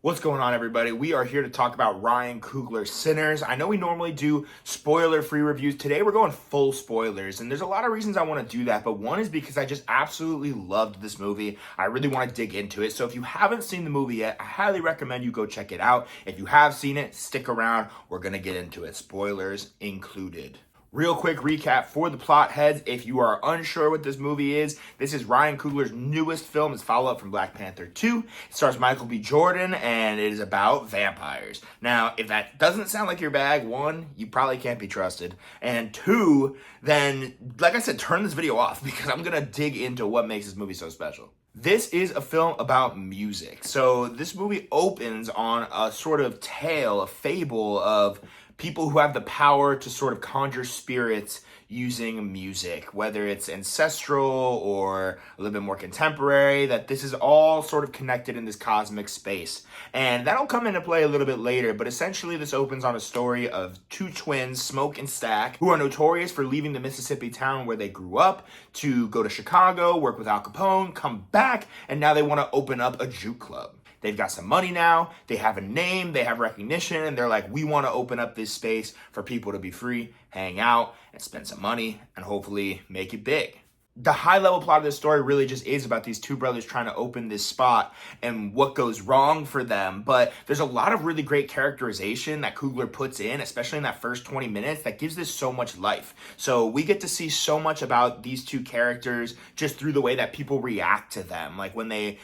What's going on, everybody? We are here to talk about Ryan Coogler's Sinners. I know we normally do spoiler-free reviews. Today we're going full spoilers, and there's a lot of reasons I want to do that, but one is because I just absolutely loved this movie. I really want to dig into it, so if you haven't seen the movie yet, I highly recommend you go check it out. If you have seen it, stick around. We're going to get into it, spoilers included. Real quick recap for the plot heads. If you are unsure what this movie is, this is Ryan Coogler's newest film. It's follow-up from Black Panther 2. It stars Michael B. Jordan, and it is about vampires. Now, if that doesn't sound like your bag, one, you probably can't be trusted. And two, then, like I said, turn this video off because I'm going to dig into what makes this movie so special. This is a film about music. So this movie opens on a sort of tale, a fable of people who have the power to sort of conjure spirits using music, whether it's ancestral or a little bit more contemporary, that this is all sort of connected in this cosmic space. And that'll come into play a little bit later, but essentially this opens on a story of two twins, Smoke and Stack, who are notorious for leaving the Mississippi town where they grew up to go to Chicago, work with Al Capone, come back, and now they want to open up a juke club. They've got some money now, they have a name, they have recognition, and they're like, we want to open up this space for people to be free, hang out, and spend some money, and hopefully make it big. The high-level plot of this story really just is about these two brothers trying to open this spot and what goes wrong for them. But there's a lot of really great characterization that Coogler puts in, especially in that first 20 minutes, that gives this so much life. So we get to see so much about these two characters just through the way that people react to them. Like when they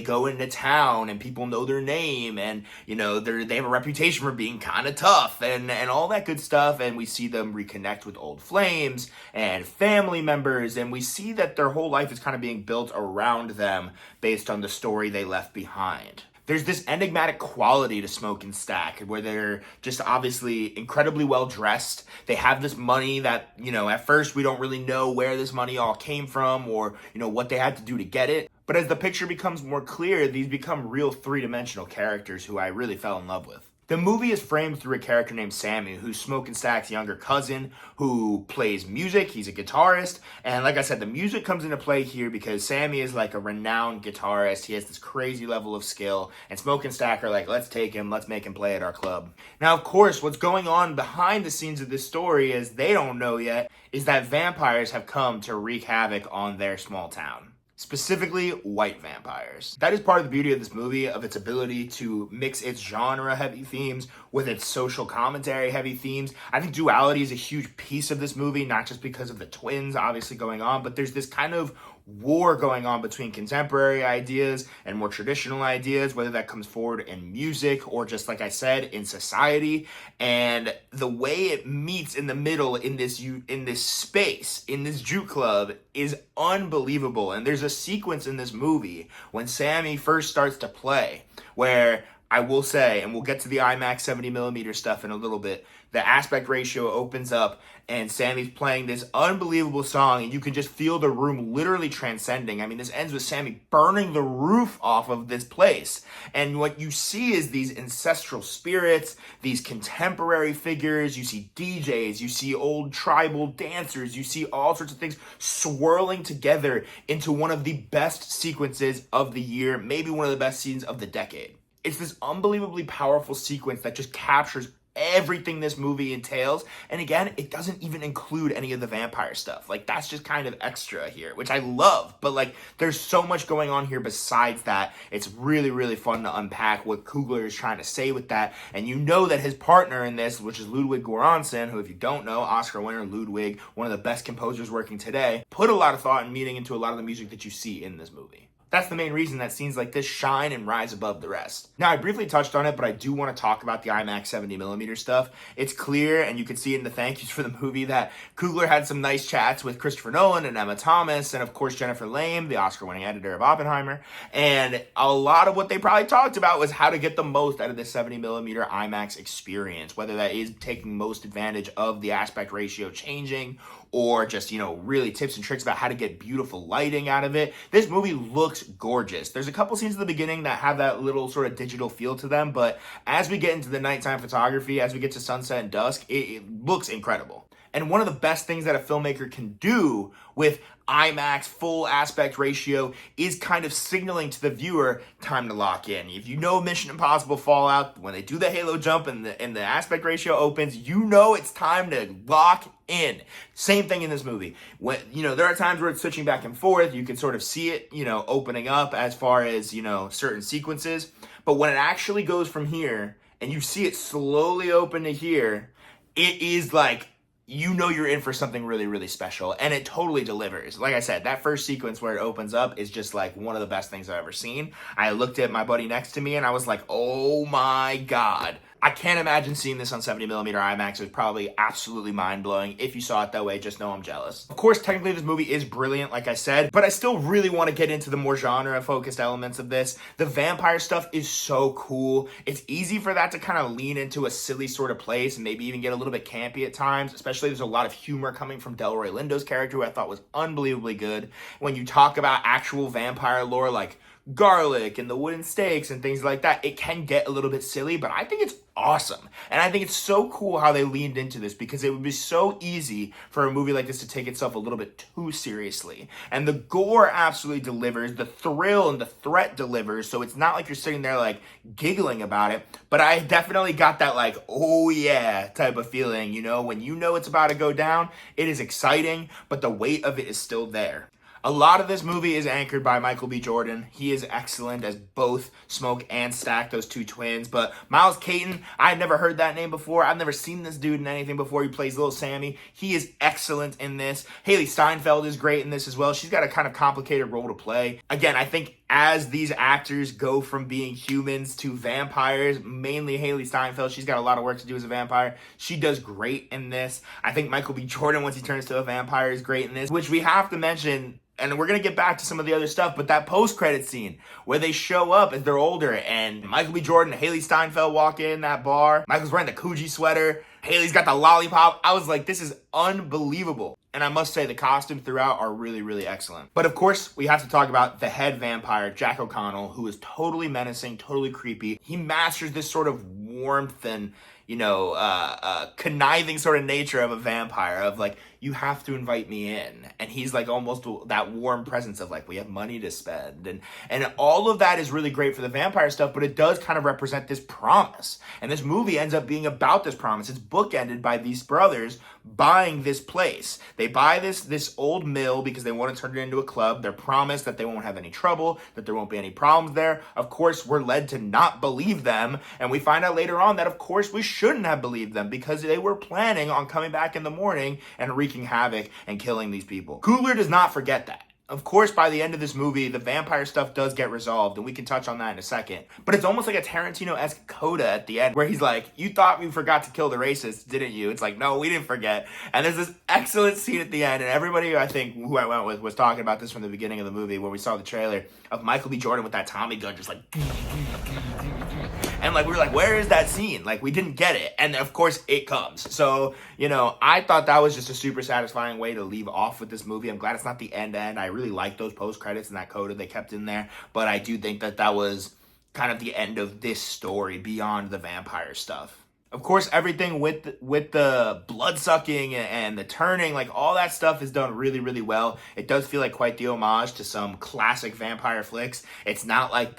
go into town and people know their name and, you know, they have a reputation for being kind of tough and all that good stuff. And we see them reconnect with old flames and family members, and we see that their whole life is kind of being built around them based on the story they left behind. There's this enigmatic quality to Smoke and Stack where they're just obviously incredibly well dressed. They have this money that, you know, at first we don't really know where this money all came from or, you know, what they had to do to get it. But as the picture becomes more clear, these become real three-dimensional characters who I really fell in love with. The movie is framed through a character named Sammy, who's Smoke and Stack's younger cousin, who plays music. He's a guitarist. And like I said, the music comes into play here because Sammy is like a renowned guitarist. He has this crazy level of skill. And Smoke and Stack are like, let's take him, let's make him play at our club. Now, of course, what's going on behind the scenes of this story, as they don't know yet, is that vampires have come to wreak havoc on their small town. Specifically, white vampires. That is part of the beauty of this movie, of its ability to mix its genre-heavy themes with its social commentary-heavy themes. I think duality is a huge piece of this movie, not just because of the twins obviously going on, but there's this kind of war going on between contemporary ideas and more traditional ideas, whether that comes forward in music or just, like I said, in society. And the way it meets in the middle in this space, in this juke club, is unbelievable. And there's a sequence in this movie when Sammy first starts to play where I will say, and we'll get to the IMAX 70mm stuff in a little bit, the aspect ratio opens up and Sammy's playing this unbelievable song and you can just feel the room literally transcending. I mean, this ends with Sammy burning the roof off of this place. And what you see is these ancestral spirits, these contemporary figures, you see DJs, you see old tribal dancers, you see all sorts of things swirling together into one of the best sequences of the year, maybe one of the best scenes of the decade. It's this unbelievably powerful sequence that just captures everything this movie entails. And again, it doesn't even include any of the vampire stuff. Like, that's just kind of extra here, which I love. But like, there's so much going on here besides that. It's really, really fun to unpack what Coogler is trying to say with that. And you know that his partner in this, which is Ludwig Göransson, who, if you don't know, Oscar winner Ludwig, one of the best composers working today, put a lot of thought and meaning into a lot of the music that you see in this movie. That's the main reason that scenes like this shine and rise above the rest. Now, I briefly touched on it, but I do want to talk about the IMAX 70mm stuff. It's clear, and you can see in the thank yous for the movie, that Coogler had some nice chats with Christopher Nolan and Emma Thomas, and of course Jennifer Lame, the Oscar-winning editor of Oppenheimer. And a lot of what they probably talked about was how to get the most out of this 70mm IMAX experience, whether that is taking most advantage of the aspect ratio changing, or just, you know, really tips and tricks about how to get beautiful lighting out of it. This movie looks gorgeous. There's a couple scenes at the beginning that have that little sort of digital feel to them, but as we get into the nighttime photography, as we get to sunset and dusk, it looks incredible. And one of the best things that a filmmaker can do with IMAX full aspect ratio is kind of signaling to the viewer time to lock in. If you know Mission Impossible Fallout, when they do the halo jump and the aspect ratio opens, you know it's time to lock in. Same thing in this movie. When, there are times where it's switching back and forth. You can sort of see it, opening up as far as, certain sequences. But when it actually goes from here and you see it slowly open to here, it is like, you're in for something really, really special, and it totally delivers. Like I said, that first sequence where it opens up is just like one of the best things I've ever seen. I looked at my buddy next to me and I was like, oh my God. I can't imagine seeing this on 70mm IMAX. It was probably absolutely mind-blowing. If you saw it that way, just know I'm jealous. Of course, technically this movie is brilliant, like I said, but I still really want to get into the more genre-focused elements of this. The vampire stuff is so cool. It's easy for that to kind of lean into a silly sort of place and maybe even get a little bit campy at times, especially there's a lot of humor coming from Delroy Lindo's character, who I thought was unbelievably good. When you talk about actual vampire lore, like garlic and the wooden stakes and things like that, it can get a little bit silly, but I think it's awesome. And I think it's so cool how they leaned into this, because it would be so easy for a movie like this to take itself a little bit too seriously. And the gore absolutely delivers, the thrill and the threat delivers, so it's not like you're sitting there like giggling about it, but I definitely got that like, oh yeah type of feeling, when it's about to go down, it is exciting, but the weight of it is still there. A lot of this movie is anchored by Michael B. Jordan. He is excellent as both Smoke and Stack, those two twins. But Miles Caton, I had never heard that name before. I've never seen this dude in anything before. He plays Little Sammy. He is excellent in this. Hailee Steinfeld is great in this as well. She's got a kind of complicated role to play. Again, I think as these actors go from being humans to vampires, mainly Hailee Steinfeld, she's got a lot of work to do as a vampire. She does great in this. I think Michael B. Jordan, once he turns to a vampire, is great in this, which we have to mention. And we're going to get back to some of the other stuff, but that post-credit scene where they show up as they're older and Michael B. Jordan and Hailee Steinfeld walk in that bar. Michael's wearing the Coogee sweater. Hailee's got the lollipop. I was like, this is unbelievable. And I must say the costumes throughout are really, really excellent. But of course, we have to talk about the head vampire, Jack O'Connell, who is totally menacing, totally creepy. He masters this sort of warmth and, conniving sort of nature of a vampire, of like, you have to invite me in. And he's like almost that warm presence of like, we have money to spend. And all of that is really great for the vampire stuff, but it does kind of represent this promise. And this movie ends up being about this promise. It's bookended by these brothers buying this place. They buy this old mill because they want to turn it into a club. They're promised that they won't have any trouble, that there won't be any problems there. Of course, we're led to not believe them. And we find out later on that, of course, we shouldn't have believed them, because they were planning on coming back in the morning and wreaking havoc and killing these people. Coogler does not forget that. Of course, by the end of this movie, the vampire stuff does get resolved, and we can touch on that in a second. But it's almost like a Tarantino-esque coda at the end, where he's like, you thought we forgot to kill the racists, didn't you? It's like, no, we didn't forget. And there's this excellent scene at the end, and everybody, I think, who I went with was talking about this from the beginning of the movie, where we saw the trailer of Michael B. Jordan with that Tommy gun just like... And like, we were like, where is that scene? Like, we didn't get it. And of course it comes. So, I thought that was just a super satisfying way to leave off with this movie. I'm glad it's not the end. I really like those post credits and that coda they kept in there. But I do think that was kind of the end of this story beyond the vampire stuff. Of course, everything with the blood sucking and the turning, like all that stuff is done really, really well. It does feel like quite the homage to some classic vampire flicks. It's not like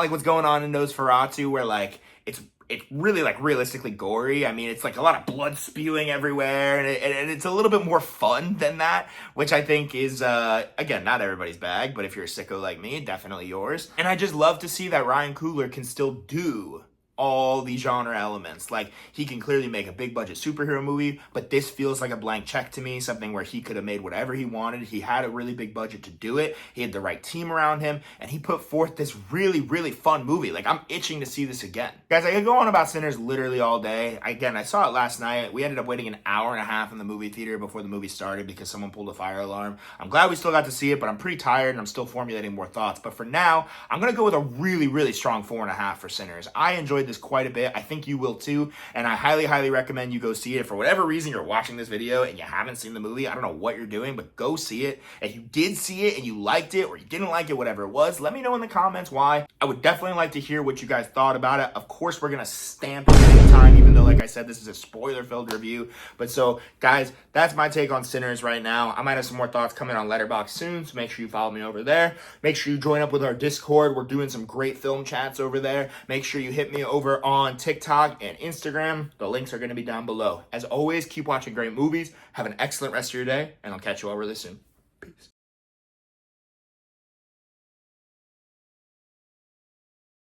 what's going on in Nosferatu, where like it's really like realistically gory. I mean, it's like a lot of blood spewing everywhere, and it's a little bit more fun than that, which I think is again, not everybody's bag, but if you're a sicko like me, definitely yours. And I just love to see that Ryan Coogler can still do all the genre elements. Like, he can clearly make a big budget superhero movie, but this feels like a blank check to me, something where he could have made whatever he wanted. He had a really big budget to do it. He had the right team around him, and he put forth this really, really fun movie. Like, I'm itching to see this again. Guys, I could go on about Sinners literally all day. Again, I saw it last night. We ended up waiting an hour and a half in the movie theater before the movie started because someone pulled a fire alarm. I'm glad we still got to see it, but I'm pretty tired and I'm still formulating more thoughts. But for now, I'm going to go with a really, really strong 4.5 for Sinners. I enjoyed enjoyed this quite a bit. I think you will too. And I highly, highly recommend you go see it. For whatever reason you're watching this video and you haven't seen the movie, I don't know what you're doing, but go see it. If you did see it and you liked it or you didn't like it, whatever it was, let me know in the comments why. I would definitely like to hear what you guys thought about it. Of course, we're going to stamp it every time, even though, like I said, this is a spoiler-filled review. But so, guys, that's my take on Sinners right now. I might have some more thoughts coming on Letterboxd soon, so make sure you follow me over there. Make sure you join up with our Discord. We're doing some great film chats over there. Make sure you hit me over on TikTok and Instagram. The links are going to be down below. As always, keep watching great movies. Have an excellent rest of your day, and I'll catch you all really soon. Peace.